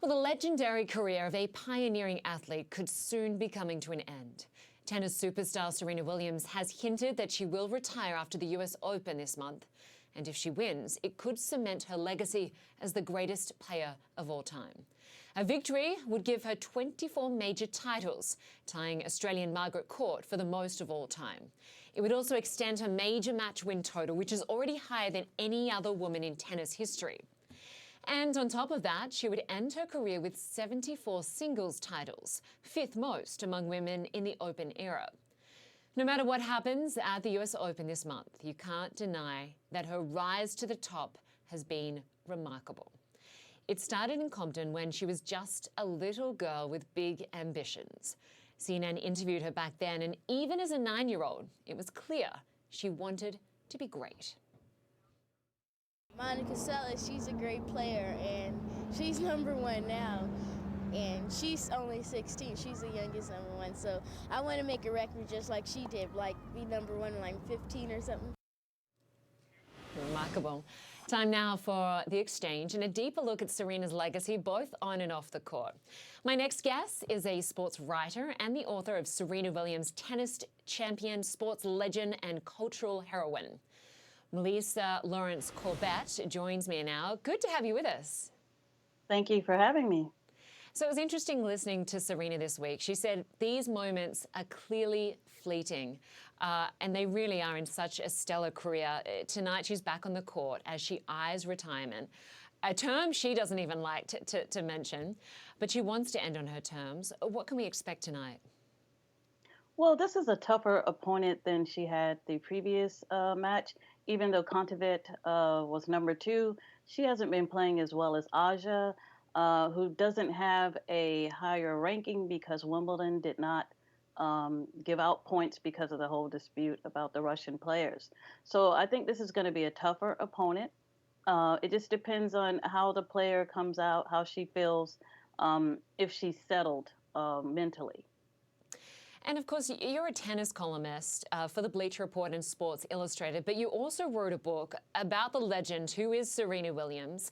Well, the legendary career of a pioneering athlete could soon be coming to an end. Tennis superstar Serena Williams has hinted that she will retire after the US Open this month. And if she wins, it could cement her legacy as the greatest player of all time. A victory would give her 24 major titles, tying Australian Margaret Court for the most of all time. It would also extend her major match win total, which is already higher than any other woman in tennis history. And on top of that, she would end her career with 74 singles titles, fifth most among women in the Open era. No matter what happens at the US Open this month, you can't deny that her rise to the top has been remarkable. It started in Compton when she was just a little girl with big ambitions. CNN interviewed her back then, and even as a 9-year-old, it was clear she wanted to be great. Monica Seles, she's a great player, and she's #1 now, and she's only 16. She's the youngest #1, so I want to make a record just like she did, like be #1 in like 15 or something. Remarkable. Time now for The Exchange and a deeper look at Serena's legacy, both on and off the court. My next guest is a sports writer and the author of Serena Williams, tennis champion, sports legend, and cultural heroine. Merlisa Lawrence Corbett joins me now. Good to have you with us. Thank you for having me. So it was interesting listening to Serena this week. She said these moments are clearly fleeting, and they really are in such a stellar career. Tonight she's back on the court as she eyes retirement, a term she doesn't even like to mention, but she wants to end on her terms. What can we expect tonight? Well, this is a tougher opponent than she had the previous match. Even though Kinkade was #2, she hasn't been playing as well as Aja, who doesn't have a higher ranking because Wimbledon did not give out points because of the whole dispute about the Russian players. So I think this is going to be a tougher opponent. It just depends on how the player comes out, how she feels, if she's settled mentally. And of course, you're a tennis columnist for the Bleacher Report and Sports Illustrated, but you also wrote a book about the legend who is Serena Williams.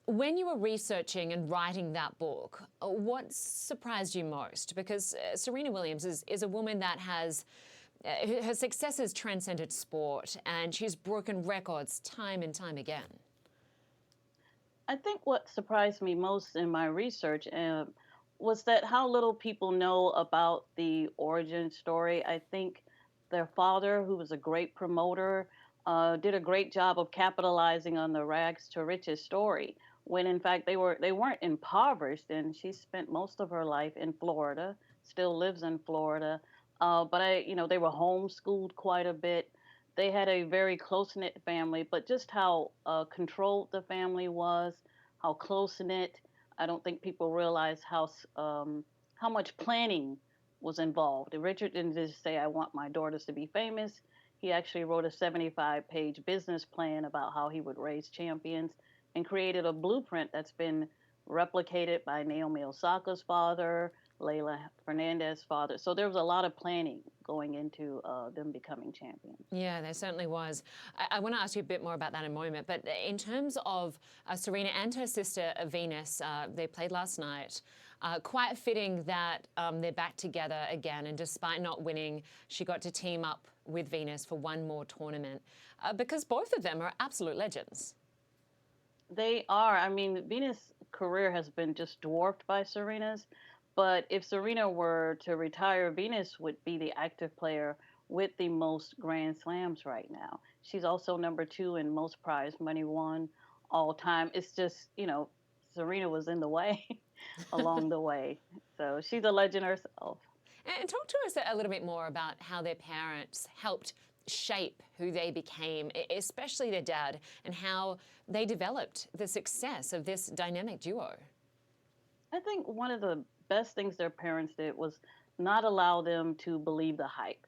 When you were researching and writing that book, what surprised you most? Because Serena Williams is a woman that has, her success has transcended sport, and she's broken records time and time again. I think what surprised me most in my research was that how little people know about the origin story. I think their father, who was a great promoter, did a great job of capitalizing on the rags to riches story, when in fact they weren't impoverished, and she spent most of her life in Florida, still lives in Florida. But they were homeschooled quite a bit. They had a very close-knit family, but just how controlled the family was, how close-knit. I don't think people realize how much planning was involved. And Richard didn't just say, "I want my daughters to be famous." He actually wrote a 75-page business plan about how he would raise champions and created a blueprint that's been replicated by Naomi Osaka's father, Leila Fernandez's father. So there was a lot of planning going into them becoming champions. Yeah, there certainly was. I want to ask you a bit more about that in a moment. But in terms of Serena and her sister Venus, they played last night. Quite fitting that they're back together again. And despite not winning, she got to team up with Venus for one more tournament because both of them are absolute legends. They are. I mean, Venus' career has been just dwarfed by Serena's. But if Serena were to retire, Venus would be the active player with the most Grand Slams right now. She's also #2 in most prize money won all time. It's just, Serena was in the way along the way. So she's a legend herself. And talk to us a little bit more about how their parents helped shape who they became, especially their dad, and how they developed the success of this dynamic duo. I think one of the best things their parents did was not allow them to believe the hype.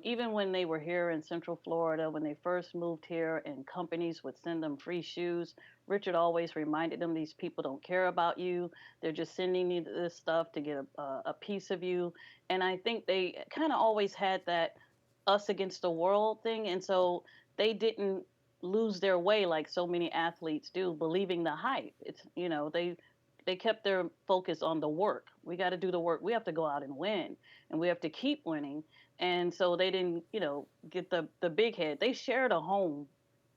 Even when they were here in Central Florida, when they first moved here and companies would send them free shoes, Richard always reminded them, these people don't care about you. They're just sending you this stuff to get a piece of you. And I think they kind of always had that us against the world thing. And so they didn't lose their way like so many athletes do, believing the hype. They they kept their focus on the work. We got to do the work. We have to go out and win, and we have to keep winning. And so they didn't, get the big head. They shared a home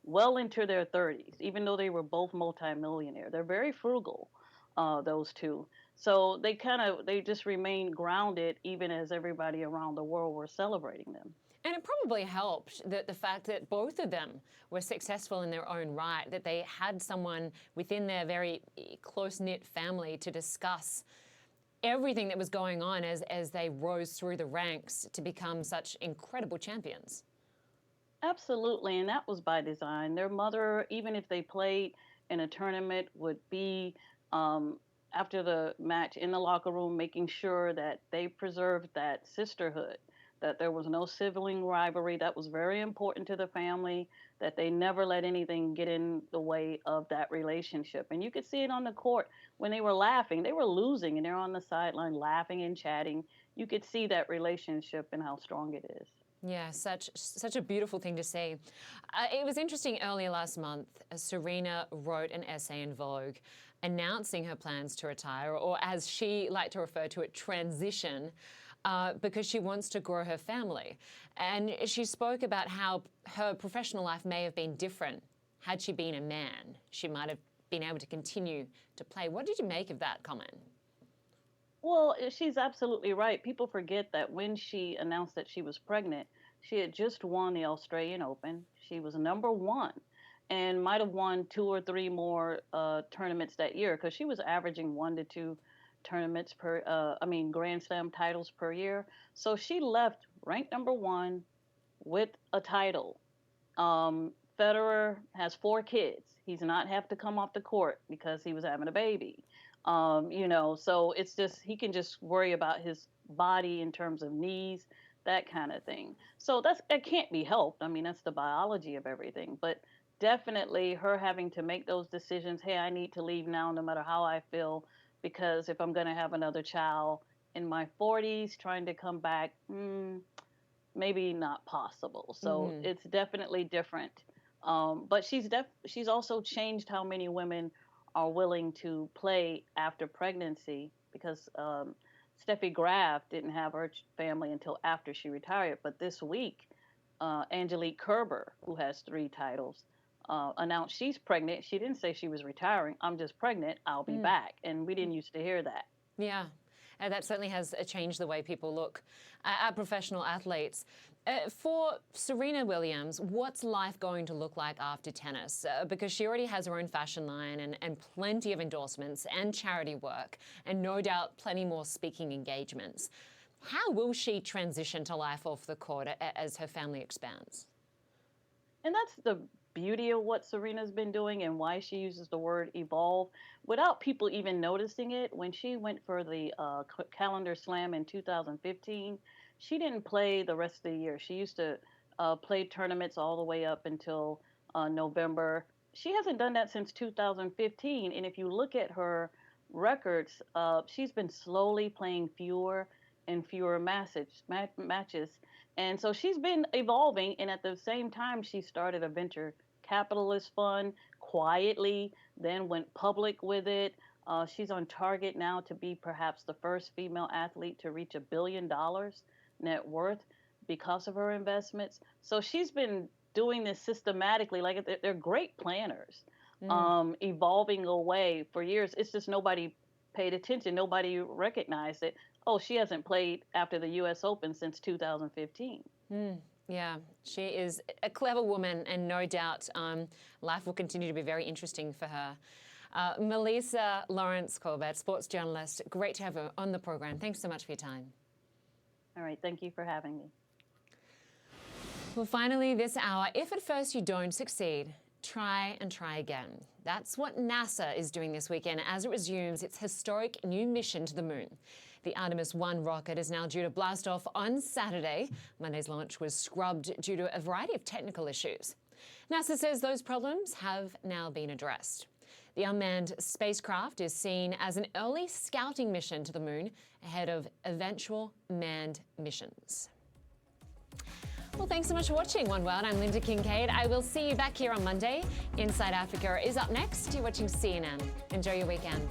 well into their 30s, even though they were both multimillionaire. They're very frugal, those two. So they just remained grounded even as everybody around the world were celebrating them. And it probably helped that the fact that both of them were successful in their own right, that they had someone within their very close-knit family to discuss everything that was going on as they rose through the ranks to become such incredible champions. Absolutely, and that was by design. Their mother, even if they played in a tournament, would be after the match in the locker room, making sure that they preserved that sisterhood, that there was no sibling rivalry. That was very important to the family, that they never let anything get in the way of that relationship. And you could see it on the court when they were laughing. They were losing, and they're on the sideline laughing and chatting. You could see that relationship and how strong it is. Yeah, such a beautiful thing to see. It was interesting earlier last month, Serena wrote an essay in Vogue announcing her plans to retire, or as she liked to refer to it, transition, because she wants to grow her family. And she spoke about how her professional life may have been different had she been a man. She might have been able to continue to play. What did you make of that comment? Well, she's absolutely right. People forget that when she announced that she was pregnant, she had just won the Australian Open. She was #1 and might have won 2 or 3 more tournaments that year, because she was averaging 1 to 2 tournaments Grand Slam titles per year. So she left ranked #1 with a title. Federer has 4 kids. He's not have to come off the court because he was having a baby. So it's just, he can just worry about his body in terms of knees, that kind of thing. So that can't be helped. I mean, that's the biology of everything. But definitely her having to make those decisions, hey, I need to leave now no matter how I feel, because if I'm going to have another child in my 40s, trying to come back, maybe not possible. So it's definitely different. But she's also changed how many women are willing to play after pregnancy, because Steffi Graf didn't have her family until after she retired. But this week, Angelique Kerber, who has 3 titles, announced she's pregnant. She didn't say she was retiring. I'm just pregnant. I'll be back. And we didn't used to hear that. Yeah. That certainly has changed the way people look at professional athletes. For Serena Williams, what's life going to look like after tennis? Because she already has her own fashion line and plenty of endorsements and charity work, and no doubt plenty more speaking engagements. How will she transition to life off the court as her family expands? And that's the beauty of what Serena's been doing, and why she uses the word evolve without people even noticing it. When she went for the calendar slam in 2015, she didn't play the rest of the year. She used to play tournaments all the way up until November. She hasn't done that since 2015. And if you look at her records, she's been slowly playing fewer and fewer matches. And so she's been evolving. And at the same time, she started a venture capitalist fund quietly, then went public with it. She's on target now to be perhaps the first female athlete to reach $1 billion net worth because of her investments. So she's been doing this systematically. Like, they're great planners, evolving away for years. It's just nobody paid attention. Nobody recognized it. Oh, she hasn't played after the U.S. Open since 2015. Yeah, she is a clever woman, and no doubt life will continue to be very interesting for her. Merlisa Lawrence Corbett, sports journalist, great to have her on the program. Thanks so much for your time. All right, thank you for having me. Well, finally this hour, if at first you don't succeed, try and try again. That's what NASA is doing this weekend as it resumes its historic new mission to the moon. The Artemis 1 rocket is now due to blast off on Saturday. Monday's launch was scrubbed due to a variety of technical issues. NASA says those problems have now been addressed. The unmanned spacecraft is seen as an early scouting mission to the moon ahead of eventual manned missions. Well, thanks so much for watching One World. I'm Lynda Kinkade. I will see you back here on Monday. Inside Africa is up next. You're watching CNN. Enjoy your weekend.